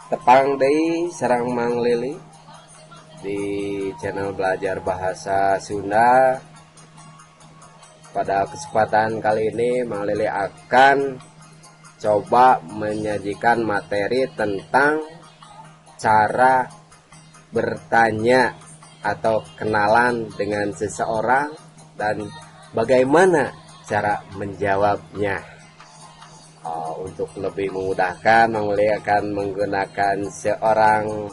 Tepang deui sareng Mang Lili di channel Belajar Bahasa Sunda. Pada kesempatan kali ini Mang Lili akan coba menyajikan materi tentang cara bertanya atau kenalan dengan seseorang dan bagaimana cara menjawabnya. Untuk lebih memudahkan, Mang Lili akan menggunakan seorang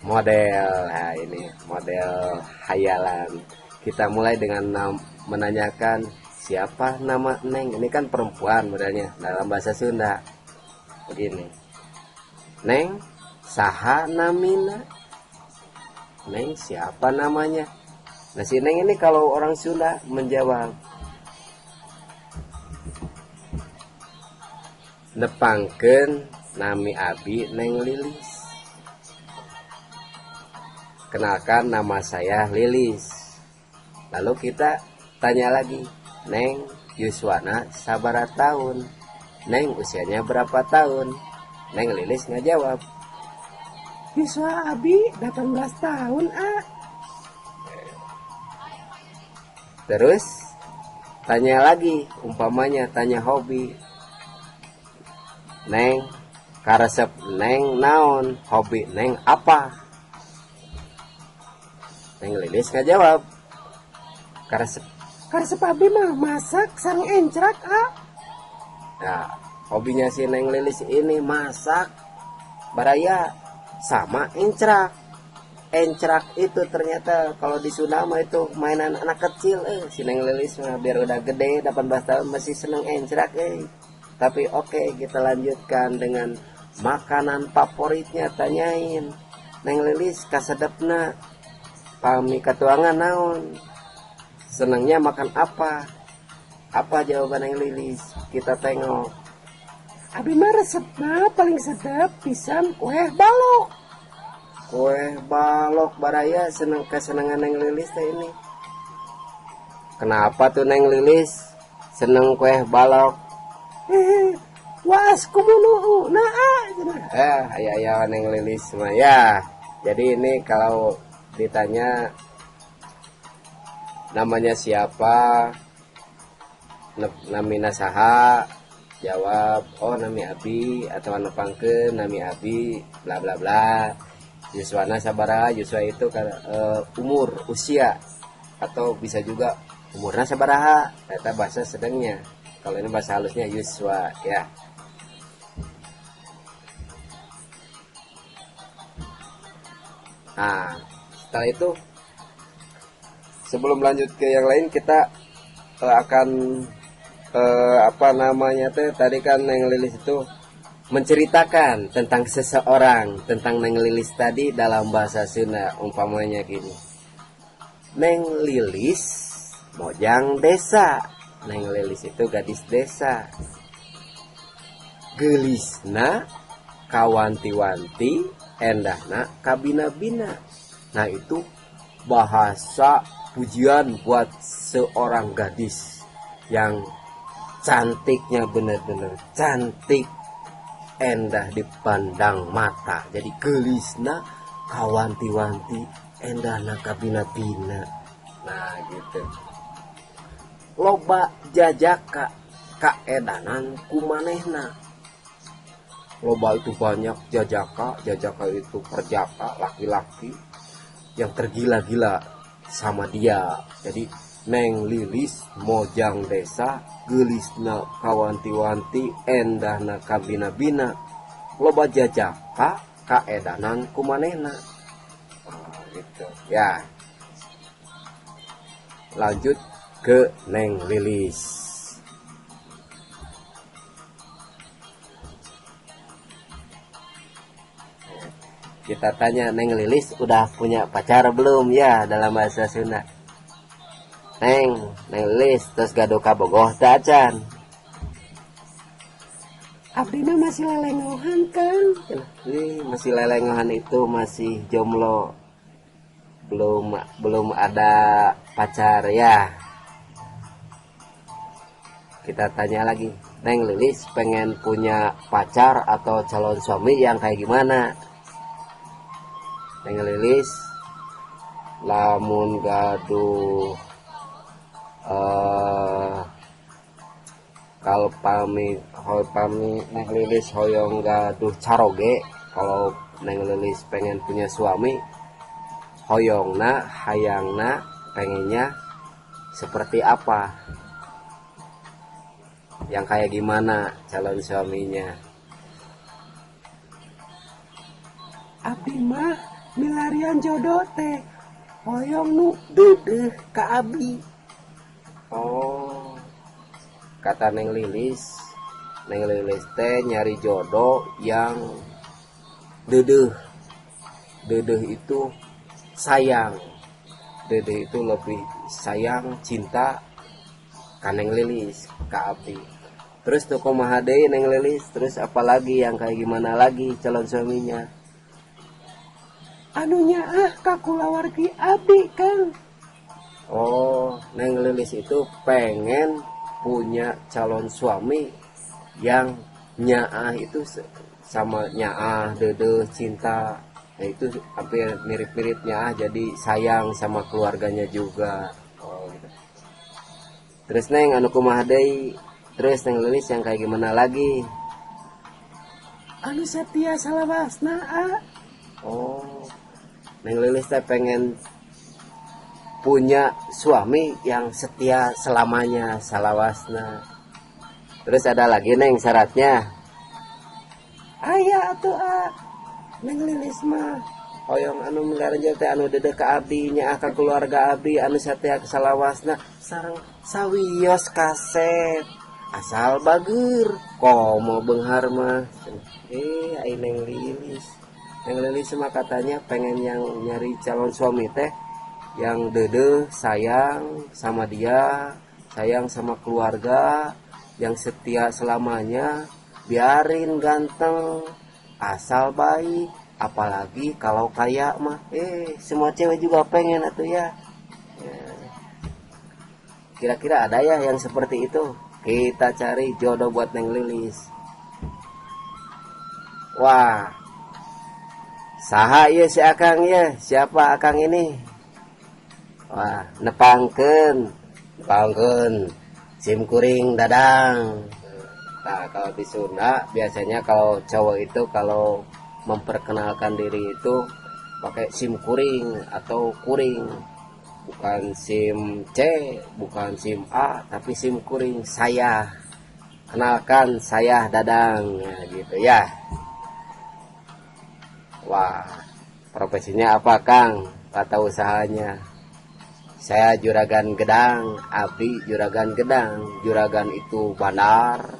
model. Nah, ini model hayalan. Kita mulai dengan menanyakan siapa nama Neng. Ini kan perempuan modelnya dalam bahasa Sunda. Begini. Neng, saha namina? Neng, siapa namanya? Nah, si Neng ini kalau orang Sunda menjawab, nepangkeun nami abi Neng Lilis. Kenalkan, nama saya Lilis. Lalu kita tanya lagi, Neng yuswana sabaraha tahun? Neng usianya berapa tahun? Neng Lilis ngajawab, Yuswa abi 18 tahun Terus tanya lagi, umpamanya tanya hobi, Neng karesep Neng naon, hobi Neng apa? Neng Lilis ngajawab, karesep. Karesep abi mah masak sareng encrak Nah, hobinya si Neng Lilis ini masak, baraya sama encrak. Encrak itu ternyata kalau di Sunda mah itu mainan anak kecil. Si Neng Lilis mah biar udah gede 18 tahun masih seneng encrak. Tapi oke, kita lanjutkan dengan makanan favoritnya. Tanyain, Neng Lilis kasedepna pami katuangan naon, senangnya makan apa? Apa jawaban Neng Lilis? Kita tengok. Abi mah resepna paling sedap pisan kue balok. Kue balok baraya seneng kesenangan Neng Lilis teh ini. Kenapa tuh Neng Lilis seneng kue balok? Was kumunuhu Aya Neng Lilis mah ya. Jadi ini kalau ditanya namanya siapa, namina saha, jawab oh nami abi, atau nepangkeun nami abi bla bla bla. Yuswana sabaraha, yuswa itu umur, usia, atau bisa juga umurnya sabaraha. Eta bahasa sedangnya. Kalau ini bahasa halusnya yuswa ya. Nah, setelah itu sebelum lanjut ke yang lain kita akan tadi kan Neng Lilis itu menceritakan tentang seseorang, tentang Neng Lilis tadi dalam bahasa Sunda. Umpamanya gini, Neng Lilis mojang desa. Neng Lilis itu gadis desa. Gelisna kawanti-wanti, endahna kabina-bina. Nah, itu bahasa pujian buat seorang gadis yang cantiknya benar-benar cantik, endah dipandang mata. Jadi gelisna kawanti-wanti, endahna kabina-bina. Nah, gitu. Loba jajaka kaedanan kumanehna. Loba itu banyak jajaka itu perjaka, laki-laki yang tergila-gila sama dia. Jadi Neng Lilis mojang desa, gelisna kawanti-wanti, endahna kabina-bina, loba jajaka kaedanan kumanehna. Gitu ya. Lanjut ke Neng Lilis. Kita tanya, Neng Lilis udah punya pacar belum ya dalam bahasa Sunda? Neng Lilis terus gaduh kabogoh teh acan? Abdi mah masih lelengohan Kang. Masih lelengohan itu masih jomblo, belum ada pacar ya. Kita tanya lagi, Neng Lilis pengen punya pacar atau calon suami yang kayak gimana? Neng Lilis lamun gaduh kalau pami Neng Lilis hoyong gaduh caroge. Kalau Neng Lilis pengen punya suami, hoyongna hayangna pengennya seperti apa, yang kayak gimana calon suaminya? Abdi mah milarian jodoh teh hoyong nu dedeh ka abi. Oh, kata Neng Lilis teh nyari jodoh yang dedeh. Dedeh itu sayang, dedeh itu lebih sayang, cinta ka Neng Lilis, ka Abdi. Terus tuh kumaha deui Neng Lilis, terus apalagi yang kayak gimana lagi calon suaminya? Anu nyaah ka kulawargi abi Kang. Oh, Neng Lilis itu pengen punya calon suami yang nyaah itu sama nyaah, dede, cinta. Nah, itu hampir mirip-mirip nyaah, jadi sayang sama keluarganya juga. Oh, gitu. Terus Neng anu kumaha deui? Terus Neng Lilis yang kayak gimana lagi? Anu setia salawasna Oh, Neng Lilis teh pengen punya suami yang setia selamanya, salawasna. Terus ada lagi Neng syaratnya? aya atuh Neng Lilis mah Hoyong anu menggaranjel teh anu dedek ka abdi, nyaah ka keluarga abdi, anu setia ka salawasna, sareng sawios kaset. Asal bager, komo beunghar mah. Ai Neng Lilis. Neng Lilis mah katanya pengen yang nyari calon suami teh yang dede, sayang sama dia, sayang sama keluarga, yang setia selamanya, biarin ganteng, asal baik, apalagi kalau kaya mah semua cewek juga pengen atuh ya. Kira-kira ada ya yang seperti itu? Kita cari jodoh buat Neng Lilis. Wah, saha ya si Akang ya? Siapa Akang ini? Wah, nepangkeun sim kuring dadang. Nah, kalau di Sunda biasanya kalau cowok itu kalau memperkenalkan diri itu pakai sim kuring atau kuring. Bukan sim C, bukan sim A, tapi sim kuring. Saya, kenalkan saya Dadang, ya, gitu ya. Wah, profesinya apa Kang? Atau usahanya? Saya juragan gedang, Abdi juragan gedang. Juragan itu bandar,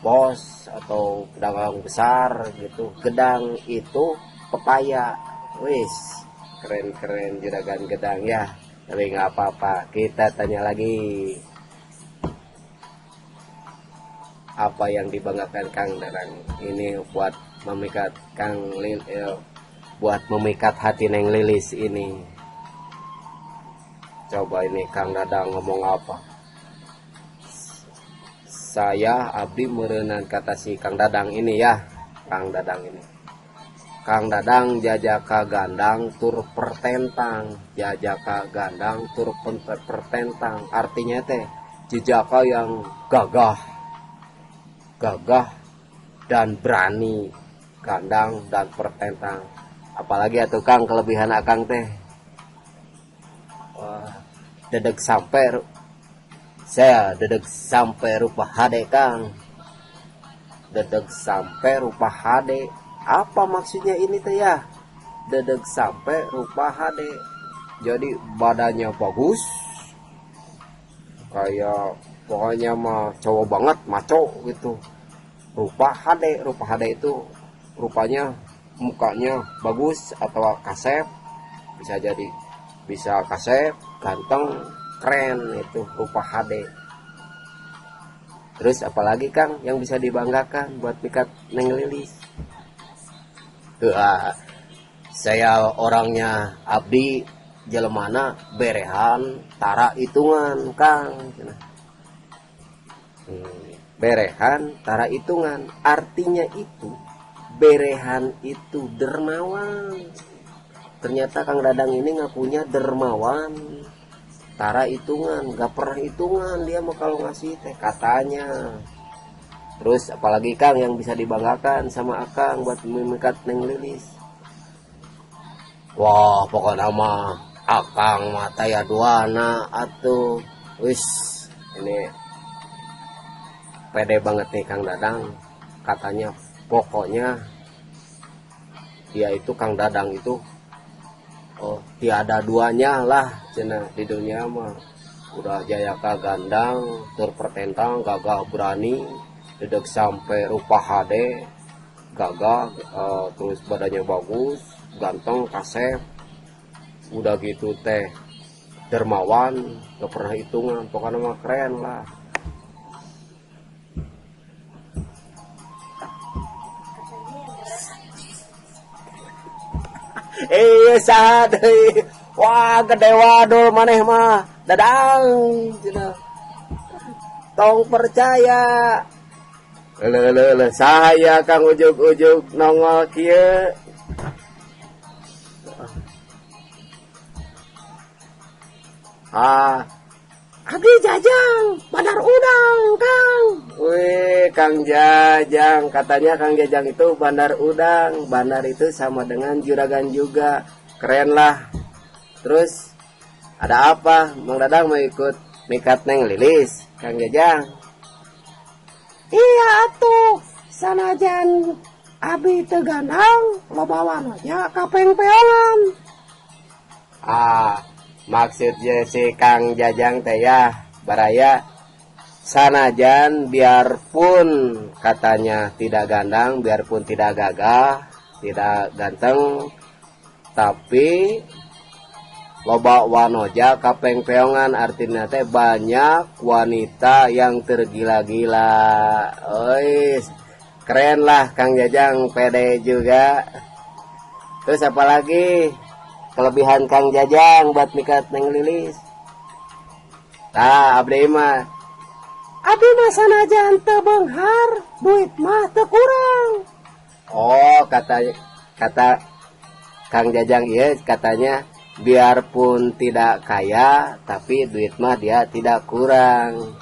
bos atau pedagang besar gitu. Gedang itu pepaya. Wis, keren-keren juragan gedang ya. Tapi nggak apa-apa, kita tanya lagi. Apa yang dibanggakan Kang Dadang? Ini buat memikat buat memikat hati Neng Lilis ini. Coba ini Kang Dadang ngomong apa? Saya Abdi merenang kata si Kang Dadang ini ya. Kang Dadang ini. Kang Dadang jajaka gandang tur pertentang. Jajaka gandang tur pertentang. Artinya teh jejaka yang gagah. Gagah dan berani. Gandang dan pertentang. Apalagi atuh Kang kelebihan Akang teh. Wah, dedek sampai rupa HD Kang. Dedek sampai rupa HD. Apa maksudnya ini teh ya? Dedek sampai rupa HD. Jadi badannya bagus. Kayak pokoknya mah cowok banget, maco gitu. Rupa HD itu rupanya mukanya bagus atau kasep, bisa jadi. Bisa kasep, ganteng, keren, itu rupa HD. Terus apalagi Kang yang bisa dibanggakan buat pikat Neng Lilis? Saya orangnya Abdi jelemana berehan tara hitungan Kang. berehan tara hitungan. Artinya itu berehan itu dermawan. Ternyata Kang Dadang ini ngakunya dermawan, tara hitungan, gak pernah hitungan dia mah kalau ngasih teh katanya. Terus apalagi Kang yang bisa dibanggakan sama Akang buat memikat Neng Lilis? Wah pokoknya mah Akang mata ya duana atuh. Wis ini pede banget nih Kang Dadang. Katanya pokoknya dia itu Kang Dadang itu tiada duanya lah cina di dunia mah. Udah jayaka gandang terpertentang gagah berani dedek sampai rupa HD gagah, terus badannya bagus ganteng kasep udah gitu teh dermawan gak pernah hitungan pokoknya mah keren lah. Saha deui. Wah gede wadul maneh mah Dadang cenah. Tong percaya. Leuleuh saya Kang ujug-ujug nongol kieu. Abdi Jajang Bandar Udang Kang. Wih Kang Jajang, katanya Kang Jajang itu bandar udang. Bandar itu sama dengan juragan juga. Keren lah. Terus ada apa? Mang Dadang mau ikut mikat Neng Lilis, Kang Jajang? Iya atuh, sanajan Abi teu gandang loba wanoja kapeng-peongan. Maksudnya si Kang Jajang teh ya, baraya sanajan biarpun katanya tidak gandang, biarpun tidak gagah, tidak ganteng, tapi loba wanoja kapeng-peongan, artinya teh banyak wanita yang tergila-gila. Ois, keren lah Kang Jajang, pede juga. Terus apalagi kelebihan Kang Jajang buat mikat Neng Lilis? Abdi mah Sanajan teu beunghar, duit mah teu kurang. Kata Kang Jajang iya katanya biarpun tidak kaya tapi duit mah dia tidak kurang.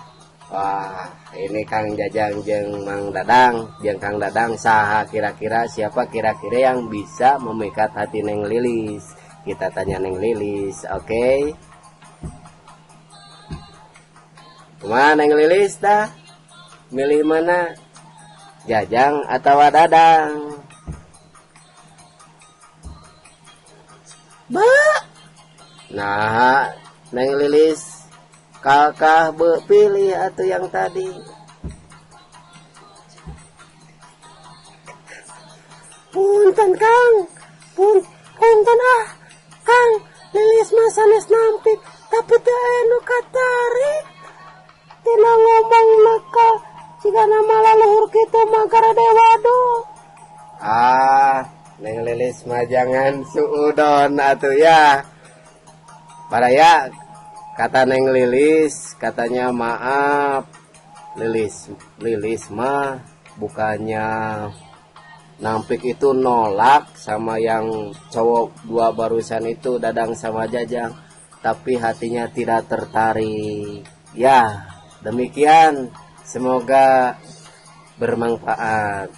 Wah ini Kang Jajang jeung Mang Dadang jeung Kang Dadang saha kira-kira siapa kira-kira yang bisa memikat hati Neng Lilis? Kita tanya Neng Lilis, oke? Kumaha Neng Lilis dah? Milih mana? Jajang atau Dadang? Nah, Neng Lilis, kakak pilih atau yang tadi? Punten Kang, punten Kang, Lilis mah sanes nampik, tapi teu anu katarik. Tina ngomong neka, jika nama leluhur kita mah karade waduh. Neng Lilis mah jangan suudon atuh ya. Baraya kata Neng Lilis, katanya maaf Lilis mah bukannya nampik itu nolak sama yang cowok dua barusan itu Dadang sama Jajang, tapi hatinya tidak tertarik. Ya demikian, semoga bermanfaat.